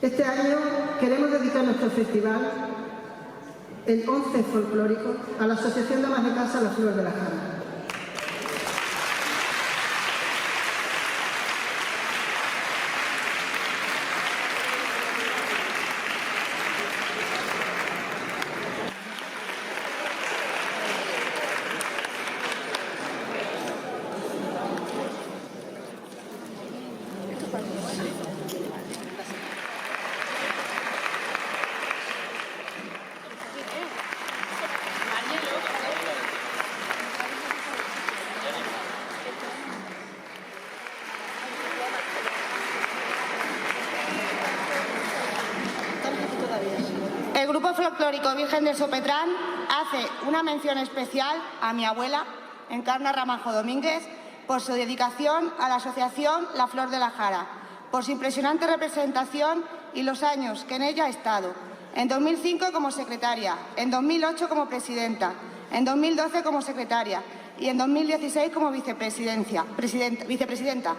Este año queremos dedicar nuestro festival, el 11 folclórico, a la Asociación de Amas de Casa La Flor de la Jara. El Grupo Folclórico Virgen del Sopetrán hace una mención especial a mi abuela, Encarna Ramaljo Domínguez, por su dedicación a la Asociación La Flor de la Jara, por su impresionante representación y los años que en ella ha estado. En 2005 como secretaria, en 2008 como presidenta, en 2012 como secretaria y en 2016 como vicepresidenta.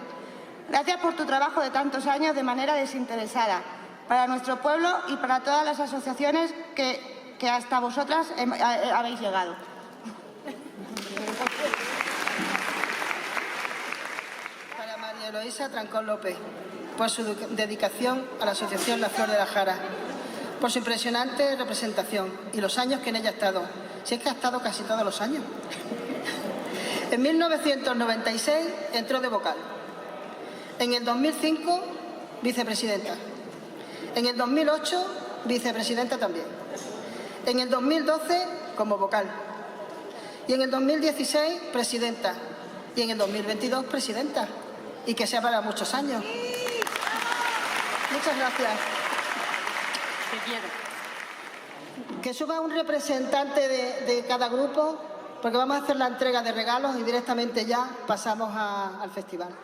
Gracias por tu trabajo de tantos años de manera desinteresada para nuestro pueblo y para todas las asociaciones que hasta vosotras habéis llegado. Para María Eloísa Trancón López, por su dedicación a la Asociación La Flor de la Jara, por su impresionante representación y los años que en ella ha estado. Si es que ha estado casi todos los años. En 1996 entró de vocal. En el 2005, vicepresidenta. En el 2008, vicepresidenta también. En el 2012, como vocal. Y en el 2016, presidenta. Y en el 2022, presidenta. Y que sea para muchos años. Muchas gracias. Te quiero. Que suba un representante de cada grupo, porque vamos a hacer la entrega de regalos y directamente ya pasamos al festival.